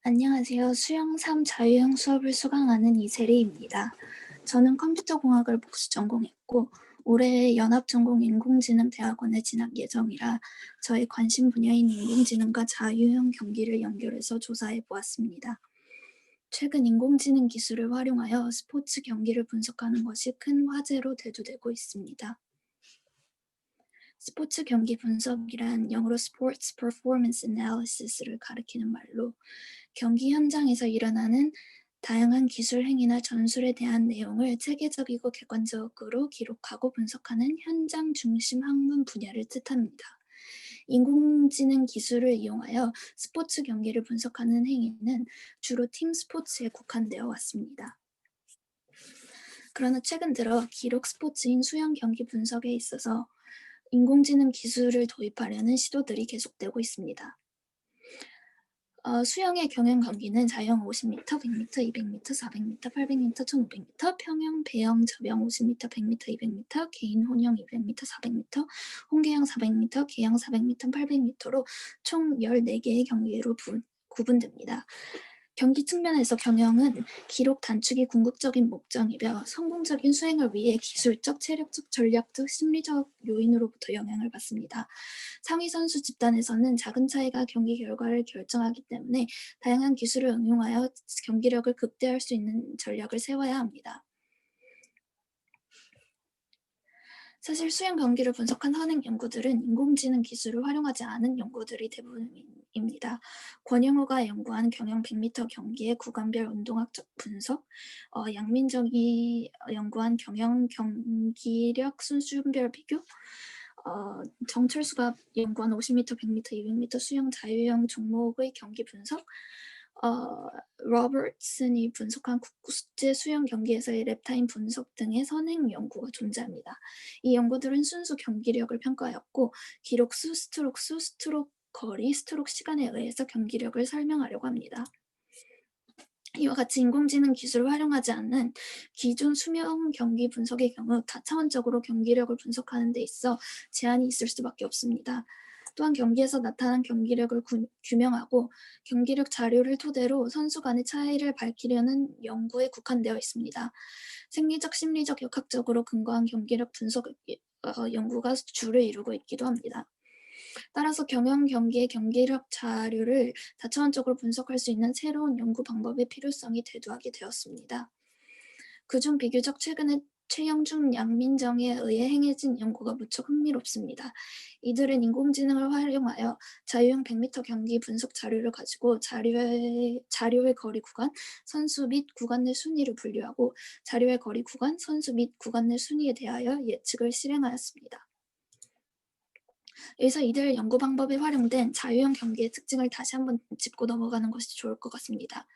안녕하세요. 수영 3 자유형 수업을 수강하는 이세리입니다. 저는 컴퓨터공학을 복수 전공했고 올해 연합전공 인공지능대학원에 진학 예정이라 저의 관심 분야인 인공지능과 자유형 경기를 연결해서 조사해 보았습니다. 최근 인공지능 기술을 활용하여 스포츠 경기를 분석하는 것이 큰 화제로 대두되고 있습니다. 스포츠 경기 분석이란 영어로 Sports Performance Analysis를 가리키는 말로 경기 현장에서 일어나는 다양한 기술 행위나 전술에 대한 내용을 체계적이고 객관적으로 기록하고 분석하는 현장 중심 학문 분야를 뜻합니다. 인공지능 기술을 이용하여 스포츠 경기를 분석하는 행위는 주로 팀 스포츠에 국한되어 왔습니다. 그러나 최근 들어 기록 스포츠인 수영 경기 분석에 있어서 인공지능 기술을 도입하려는 시도들이 계속되고 있습니다. 수영의 경영 경기는 자유형 50m, 100m, 200m, 400m, 800m, 1500m, 평영, 배영, 접영 50m, 100m, 200m, 개인 혼영 200m, 400m, 홍계영 400m, 계영 400m, 800m로 총 14개의 경기로 구분됩니다. 경기 측면에서 경영은 기록 단축이 궁극적인 목적이며 성공적인 수행을 위해 기술적, 체력적, 전략적, 심리적 요인으로부터 영향을 받습니다. 상위 선수 집단에서는 작은 차이가 경기 결과를 결정하기 때문에 다양한 기술을 응용하여 경기력을 극대화할 수 있는 전략을 세워야 합니다. 사실 수영 경기를 분석한 선행 연구들은 인공지능 기술을 활용하지 않은 연구들이 대부분입니다. 권영우가 연구한 경영 100m 경기의 구간별 운동학적 분석, 양민정이 연구한 경영 경기력 순순별 비교, 정철수가 연구한 50m, 100m, 200m 수영 자유형 종목의 경기 분석, 로버트슨이 분석한 국제 수영 경기에서의 랩타임 분석 등의 선행 연구가 존재합니다. 이 연구들은 순수 경기력을 평가하였고 기록 수, 스트로크 거리, 스트로크 시간에 의해서 경기력을 설명하려고 합니다. 이와 같이 인공지능 기술을 활용하지 않는 기존 수명 경기 분석의 경우 다차원적으로 경기력을 분석하는 데 있어 제한이 있을 수밖에 없습니다. 또한 경기에서 나타난 경기력을 규명하고 경기력 자료를 토대로 선수 간의 차이를 밝히려는 연구에 국한되어 있습니다. 생리적, 심리적, 역학적으로 근거한 경기력 분석 연구가 주를 이루고 있기도 합니다. 따라서 경영 경기의 경기력 자료를 다차원적으로 분석할 수 있는 새로운 연구 방법의 필요성이 대두하게 되었습니다. 그중 비교적 최근에 최영중, 양민정에 의해 행해진 연구가 무척 흥미롭습니다. 이들은 인공지능을 활용하여 자유형 100m 경기 분석 자료를 가지고 자료의 거리 구간, 선수 및 구간 내 순위를 분류하고 자료의 거리 구간, 선수 및 구간 내 순위에 대하여 예측을 실행하였습니다. 여기서 이들 연구 방법에 활용된 자유형 경기의 특징을 다시 한번 짚고 넘어가는 것이 좋을 것 같습니다.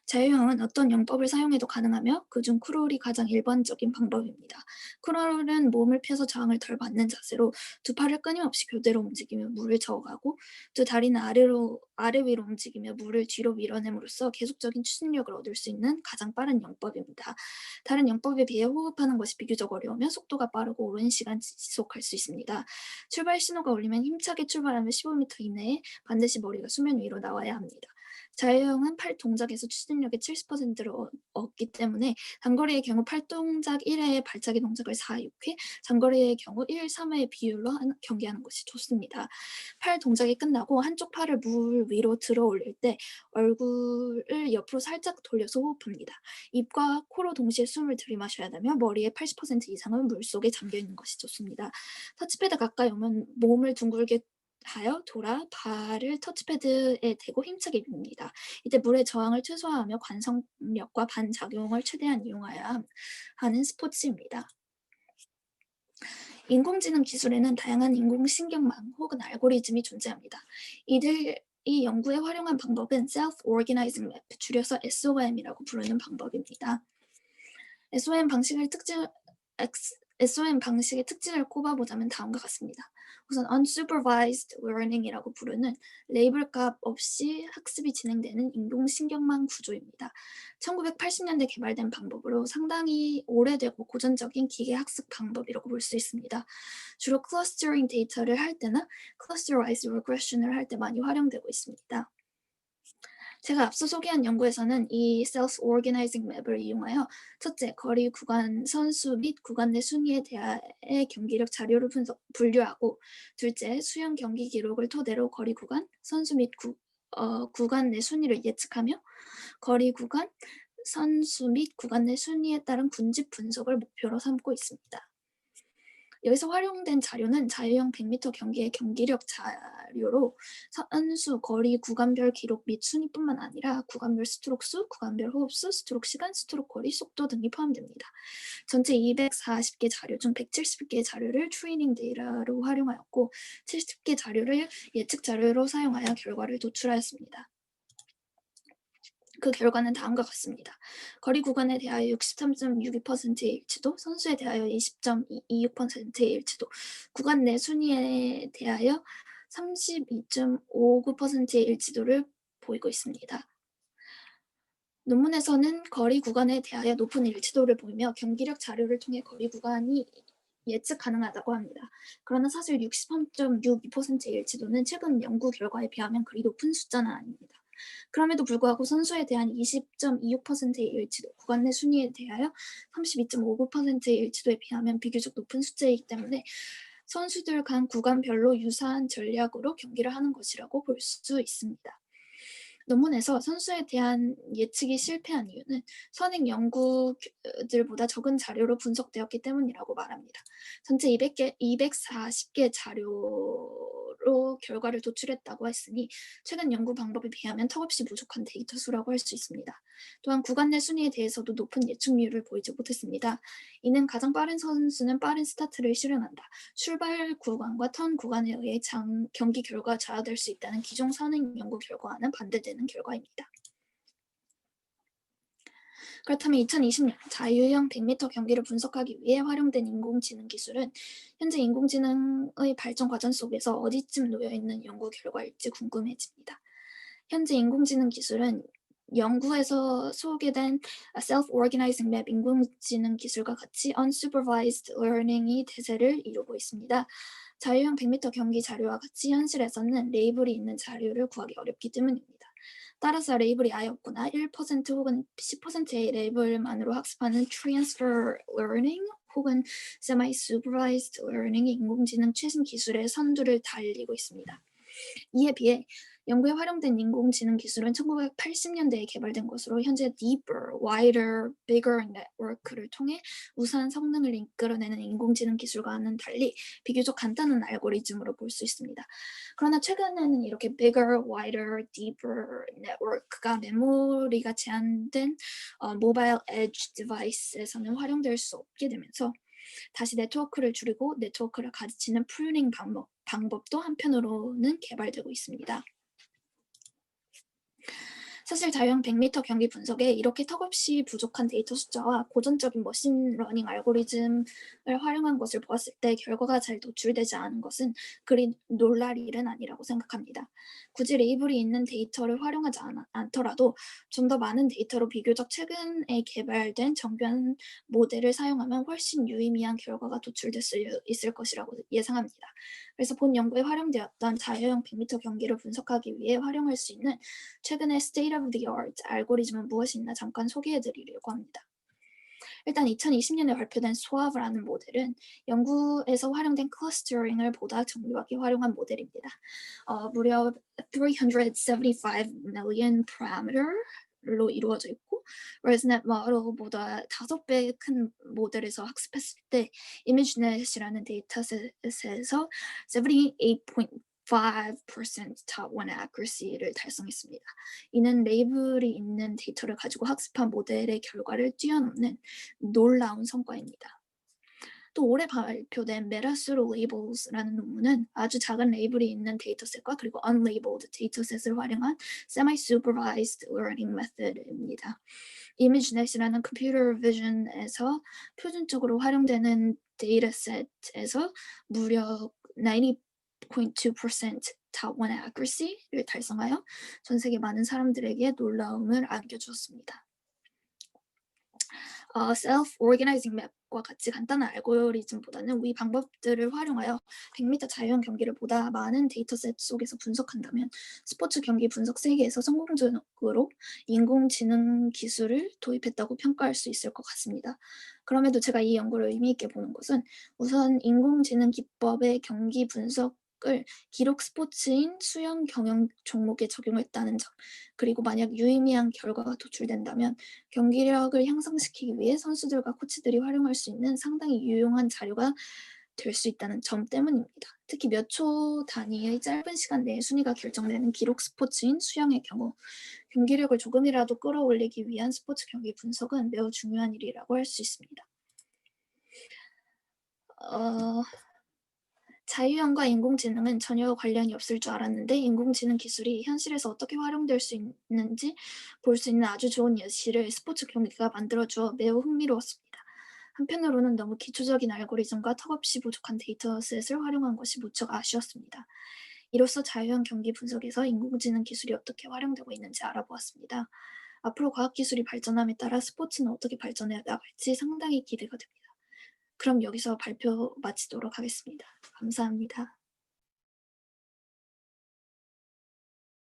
자유형은 어떤 영법을 사용해도 가능하며 그중 크롤이 가장 일반적인 방법입니다. 크롤은 몸을 펴서 저항을 덜 받는 자세로 두 팔을 끊임없이 교대로 움직이며 물을 저어가고 두 다리는 아래 위로 움직이며 물을 뒤로 밀어냄으로써 계속적인 추진력을 얻을 수 있는 가장 빠른 영법입니다. 다른 영법에 비해 호흡하는 것이 비교적 어려우며 속도가 빠르고 오랜 시간 지속할 수 있습니다. 출발 신호가 울리면 힘차게 출발하며 15m 이내에 반드시 머리가 수면 위로 나와야 합니다. 자유형은 팔 동작에서 추진력의 70%를 얻기 때문에 단거리의 경우 팔 동작 1회에 발차기 동작을 4, 6회, 장거리의 경우 1, 3회의 비율로 경기하는 것이 좋습니다. 팔 동작이 끝나고 한쪽 팔을 물 위로 들어 올릴 때 얼굴을 옆으로 살짝 돌려서 호흡합니다. 입과 코로 동시에 숨을 들이마셔야 하며 머리의 80% 이상은 물속에 잠겨있는 것이 좋습니다. 터치패드 가까이 오면 몸을 둥글게 하여 돌아 발을 터치패드에 대고 힘차게 밉니다. 이때 물의 저항을 최소화하며 관성력과 반작용을 최대한 이용하여야 하는 스포츠입니다. 인공지능 기술에는 다양한 인공신경망 혹은 알고리즘이 존재합니다. 이들이 연구에 활용한 방법은 Self-Organizing Map, 줄여서 SOM이라고 부르는 방법입니다. SOM 방식의 특징을 꼽아보자면 다음과 같습니다. 우선 Unsupervised Learning이라고 부르는 레이블 값 없이 학습이 진행되는 인공신경망 구조입니다. 1980년대 개발된 방법으로 상당히 오래되고 고전적인 기계학습 방법이라고 볼 수 있습니다. 주로 클러스터링 데이터를 할 때나 Clusterized Regression을 할 때 많이 활용되고 있습니다. 제가 앞서 소개한 연구에서는 이 Self-Organizing 맵을 이용하여 첫째, 거리 구간 선수 및 구간 내 순위에 대하여 경기력 자료를 분류하고 둘째, 수영 경기 기록을 토대로 거리 구간, 선수 및 구간 내 순위를 예측하며 거리 구간, 선수 및 구간 내 순위에 따른 군집 분석을 목표로 삼고 있습니다. 여기서 활용된 자료는 자유형 100m 경기의 경기력 자료로 선수, 거리, 구간별 기록 및 순위뿐만 아니라 구간별 스트로크 수, 구간별 호흡 수, 스트로크 시간, 스트로크 거리, 속도 등이 포함됩니다. 전체 240개 자료 중 170개 자료를 트레이닝 데이터로 활용하였고 70개 자료를 예측 자료로 사용하여 결과를 도출하였습니다. 그 결과는 다음과 같습니다. 거리 구간에 대하여 63.62%의 일치도, 선수에 대하여 20.26%의 일치도, 구간 내 순위에 대하여 32.59%의 일치도를 보이고 있습니다. 논문에서는 거리 구간에 대하여 높은 일치도를 보이며 경기력 자료를 통해 거리 구간이 예측 가능하다고 합니다. 그러나 사실 63.62%의 일치도는 최근 연구 결과에 비하면 그리 높은 숫자는 아닙니다. 그럼에도 불구하고 선수에 대한 20.26%의 일치도, 구간 내 순위에 대하여 32.59%의 일치도에 비하면 비교적 높은 숫자이기 때문에 선수들 간 구간별로 유사한 전략으로 경기를 하는 것이라고 볼 수 있습니다. 논문에서 선수에 대한 예측이 실패한 이유는 선행 연구들보다 적은 자료로 분석되었기 때문이라고 말합니다. 전체 240개 자료로 결과를 도출했다고 했으니 최근 연구 방법에 비하면 턱없이 부족한 데이터 수라고 할 수 있습니다. 또한 구간 내 순위에 대해서도 높은 예측률을 보이지 못했습니다. 이는 가장 빠른 선수는 빠른 스타트를 실현한다. 출발 구간과 턴 구간에 의해 경기 결과가 좌우될 수 있다는 기존 선행 연구 결과와는 반대되는 결과입니다. 그렇다면 2020년 자유형 100m 경기를 분석하기 위해 활용된 인공지능 기술은 현재 인공지능의 발전 과정 속에서 어디쯤 놓여있는 연구 결과일지 궁금해집니다. 현재 인공지능 기술은 연구에서 소개된 Self-Organizing Map 인공지능 기술과 같이 Unsupervised Learning이 대세를 이루고 있습니다. 자유형 100m 경기 자료와 같이 현실에서는 레이블이 있는 자료를 구하기 어렵기 때문입니다. 따라서 레이블이 아예 없거나 1% 혹은 10%의 레이블만으로 학습하는 Transfer Learning 혹은 Semi-Supervised Learning이 인공지능 최신 기술의 선두를 달리고 있습니다. 이에 비해 연구에 활용된 인공지능 기술은 1980년대에 개발된 것으로 현재 deeper, wider, bigger network를 통해 우수한 성능을 이끌어내는 인공지능 기술과는 달리 비교적 간단한 알고리즘으로 볼 수 있습니다. 그러나 최근에는 이렇게 bigger, wider, deeper network가 메모리가 제한된 모바일 에지 디바이스에서는 활용될 수 없게 되면서 다시 네트워크를 줄이고 네트워크를 가르치는 프루닝 방법도 한편으로는 개발되고 있습니다. 사실 자유형 100m 경기 분석에 이렇게 턱없이 부족한 데이터 숫자와 고전적인 머신러닝 알고리즘을 활용한 것을 보았을 때 결과가 잘 도출되지 않은 것은 그리 놀랄 일은 아니라고 생각합니다. 굳이 레이블이 있는 데이터를 활용하지 않더라도 좀 더 많은 데이터로 비교적 최근에 개발된 정교한 모델을 사용하면 훨씬 유의미한 결과가 도출될 수 있을 것이라고 예상합니다. 그래서 본 연구에 활용되었던 자유형 100m 경기를 분석하기 위해 활용할 수 있는 최근의 state of the art 알고리즘은 무엇이 있나 잠깐 소개해드리려고 합니다. 일단 2020년에 발표된 SWAV라는 모델은 연구에서 활용된 클러스터링을 보다 정교하게 활용한 모델입니다. 무려 375 million parameter로 이루어져 있고 ResNet 모델보다 5배 큰 모델에서 학습했을 때 ImageNet이라는 데이터셋에서 78.5% top 1 accuracy를 달성했습니다. 이는 레이블이 있는 데이터를 가지고 학습한 모델의 결과를 뛰어넘는 놀라운 성과입니다. 또 올해 발표된 Metathrough Labels라는 논문은 아주 작은 레이블이 있는 데이터셋과 그리고 unlabeled 데이터셋을 활용한 semi-supervised learning method입니다. ImageNet이라는 컴퓨터 비전에서 표준적으로 활용되는 데이터셋에서 무려 90.2% top 1 accuracy를 달성하여 전 세계 많은 사람들에게 놀라움을 안겨주었습니다. self-organizing map과 같이 간단한 알고리즘보다는 이 방법들을 활용하여 100m 자유형 경기를 보다 많은 데이터셋 속에서 분석한다면 스포츠 경기 분석 세계에서 성공적으로 인공지능 기술을 도입했다고 평가할 수 있을 것 같습니다. 그럼에도 제가 이 연구를 의미 있게 보는 것은 우선 인공지능 기법의 경기 분석을 기록 스포츠인 수영 경영 종목에 적용했다는 점, 그리고 만약 유의미한 결과가 도출된다면 경기력을 향상시키기 위해 선수들과 코치들이 활용할 수 있는 상당히 유용한 자료가 될 수 있다는 점 때문입니다. 특히 몇 초 단위의 짧은 시간 내에 순위가 결정되는 기록 스포츠인 수영의 경우 경기력을 조금이라도 끌어올리기 위한 스포츠 경기 분석은 매우 중요한 일이라고 할 수 있습니다. 어, 자유형과 인공지능은 전혀 관련이 없을 줄 알았는데 인공지능 기술이 현실에서 어떻게 활용될 수 있는지 볼 수 있는 아주 좋은 예시를 스포츠 경기가 만들어주어 매우 흥미로웠습니다. 한편으로는 너무 기초적인 알고리즘과 턱없이 부족한 데이터셋을 활용한 것이 무척 아쉬웠습니다. 이로써 자유형 경기 분석에서 인공지능 기술이 어떻게 활용되고 있는지 알아보았습니다. 앞으로 과학기술이 발전함에 따라 스포츠는 어떻게 발전해 나갈지 상당히 기대가 됩니다. 그럼 여기서 발표 마치도록 하겠습니다. 감사합니다.